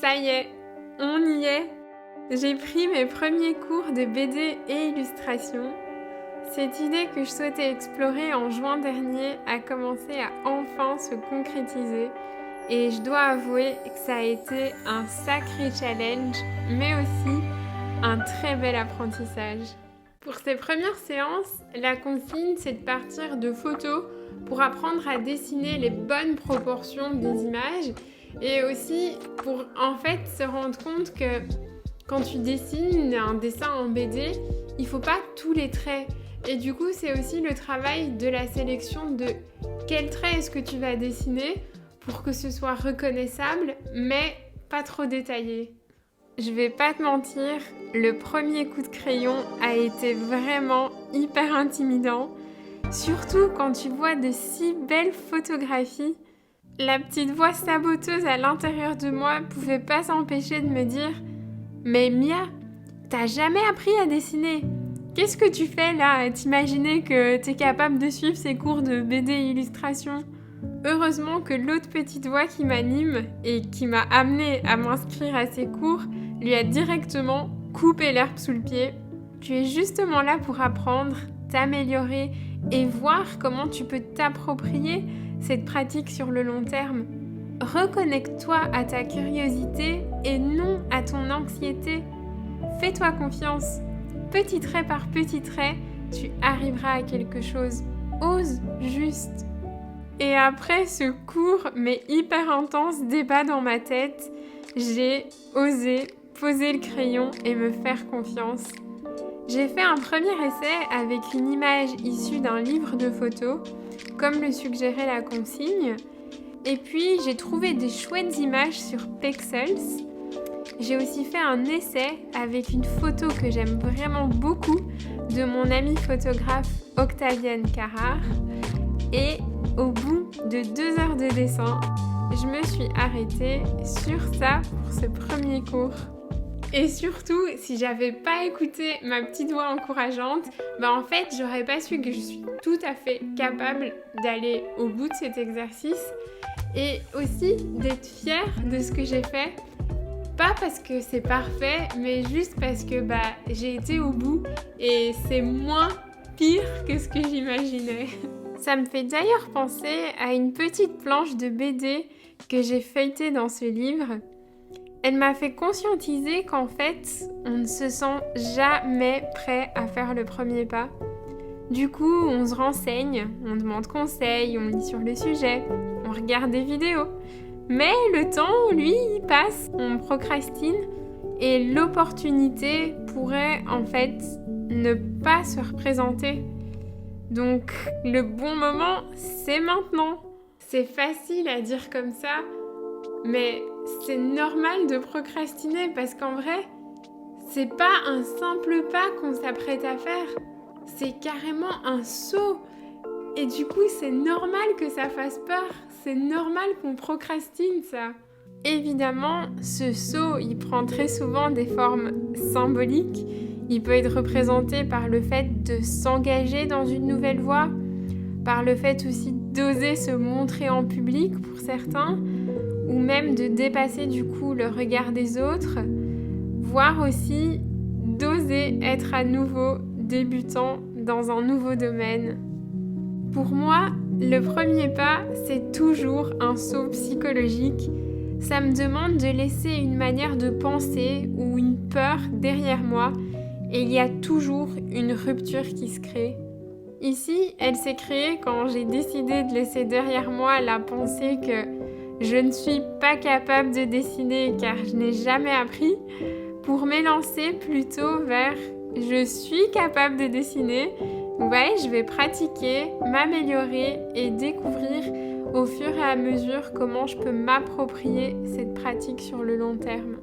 Ça y est, on y est. J'ai pris mes premiers cours de BD et illustration. Cette idée que je souhaitais explorer en juin dernier a commencé à enfin se concrétiser et je dois avouer que ça a été un sacré challenge, mais aussi un très bel apprentissage. Pour ces premières séances, la consigne c'est de partir de photos pour apprendre à dessiner les bonnes proportions des images et aussi pour en fait se rendre compte que quand tu dessines un dessin en BD, il ne faut pas tous les traits. Et du coup, c'est aussi le travail de la sélection de quels traits est-ce que tu vas dessiner pour que ce soit reconnaissable, mais pas trop détaillé. Je vais pas te mentir, le premier coup de crayon a été vraiment hyper intimidant, surtout quand tu vois de si belles photographies. La petite voix saboteuse à l'intérieur de moi pouvait pas s'empêcher de me dire « Mais Mia, t'as jamais appris à dessiner ? Qu'est-ce que tu fais là à t'imaginer que t'es capable de suivre ces cours de BD et illustration ?» Heureusement que l'autre petite voix qui m'anime et qui m'a amenée à m'inscrire à ces cours lui a directement coupé l'herbe sous le pied. Tu es justement là pour apprendre, t'améliorer et voir comment tu peux t'approprier cette pratique sur le long terme. Reconnecte-toi à ta curiosité et non à ton anxiété. Fais-toi confiance. Petit trait par petit trait, tu arriveras à quelque chose. Ose juste. Et après ce court mais hyper intense débat dans ma tête, j'ai osé poser le crayon et me faire confiance. J'ai fait un premier essai avec une image issue d'un livre de photos, comme le suggérait la consigne. Et puis j'ai trouvé des chouettes images sur Pexels. J'ai aussi fait un essai avec une photo que j'aime vraiment beaucoup de mon amie photographe Octavienne Carrard. Et au bout de 2 heures de dessin, je me suis arrêtée sur ça pour ce premier cours. Et surtout, si j'avais pas écouté ma petite voix encourageante, en fait, j'aurais pas su que je suis tout à fait capable d'aller au bout de cet exercice et aussi d'être fière de ce que j'ai fait. Pas parce que c'est parfait, mais juste parce que j'ai été au bout et c'est moins pire que ce que j'imaginais. Ça me fait d'ailleurs penser à une petite planche de BD que j'ai feuilletée dans ce livre. Elle m'a fait conscientiser qu'en fait, on ne se sent jamais prêt à faire le premier pas. Du coup, on se renseigne, on demande conseil, on lit sur le sujet, on regarde des vidéos. Mais le temps, lui, il passe, on procrastine et l'opportunité pourrait en fait ne pas se représenter. Donc, le bon moment, c'est maintenant. C'est facile à dire comme ça, mais c'est normal de procrastiner parce qu'en vrai, c'est pas un simple pas qu'on s'apprête à faire, c'est carrément un saut. Et du coup, c'est normal que ça fasse peur, c'est normal qu'on procrastine ça. Évidemment, ce saut, il prend très souvent des formes symboliques. Il peut être représenté par le fait de s'engager dans une nouvelle voie, par le fait aussi d'oser se montrer en public pour certains, ou même de dépasser du coup le regard des autres, voire aussi d'oser être à nouveau débutant dans un nouveau domaine. Pour moi, le premier pas, c'est toujours un saut psychologique. Ça me demande de laisser une manière de penser ou une peur derrière moi et il y a toujours une rupture qui se crée. Ici, elle s'est créée quand j'ai décidé de laisser derrière moi la pensée que je ne suis pas capable de dessiner car je n'ai jamais appris, pour m'élancer plutôt vers je suis capable de dessiner. Ouais, je vais pratiquer, m'améliorer et découvrir au fur et à mesure comment je peux m'approprier cette pratique sur le long terme.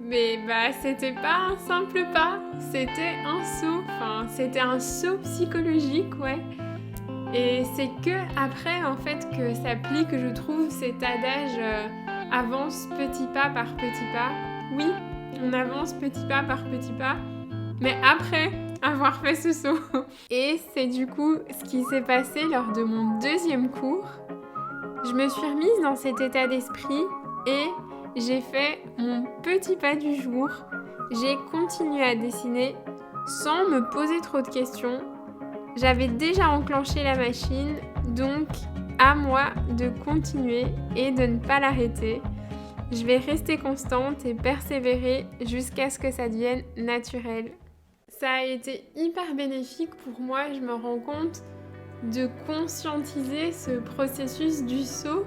Mais c'était pas un simple pas, c'était un saut, c'était un saut psychologique, ouais. Et c'est que après en fait que s'applique, je trouve, cet adage avance petit pas par petit pas. Oui, on avance petit pas par petit pas, mais après avoir fait ce saut. Et c'est du coup ce qui s'est passé lors de mon 2e cours. Je me suis remise dans cet état d'esprit et j'ai fait mon petit pas du jour. J'ai continué à dessiner sans me poser trop de questions. J'avais déjà enclenché la machine, donc à moi de continuer et de ne pas l'arrêter. Je vais rester constante et persévérer jusqu'à ce que ça devienne naturel. Ça a été hyper bénéfique pour moi, je me rends compte, de conscientiser ce processus du saut.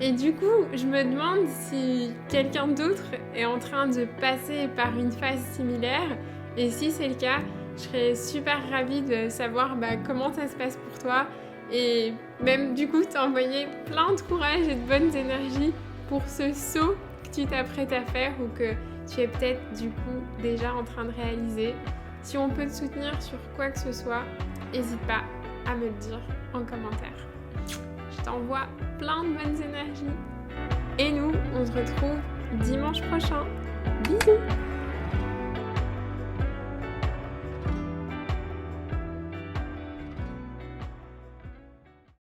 Et du coup, je me demande si quelqu'un d'autre est en train de passer par une phase similaire. Et si c'est le cas, je serais super ravie de savoir comment ça se passe pour toi. Et même du coup, t'envoyer plein de courage et de bonnes énergies pour ce saut que tu t'apprêtes à faire ou que tu es peut-être du coup déjà en train de réaliser. Si on peut te soutenir sur quoi que ce soit, n'hésite pas à me le dire en commentaire. Je t'envoie plein de bonnes énergies. Et nous, on se retrouve dimanche prochain. Bisous!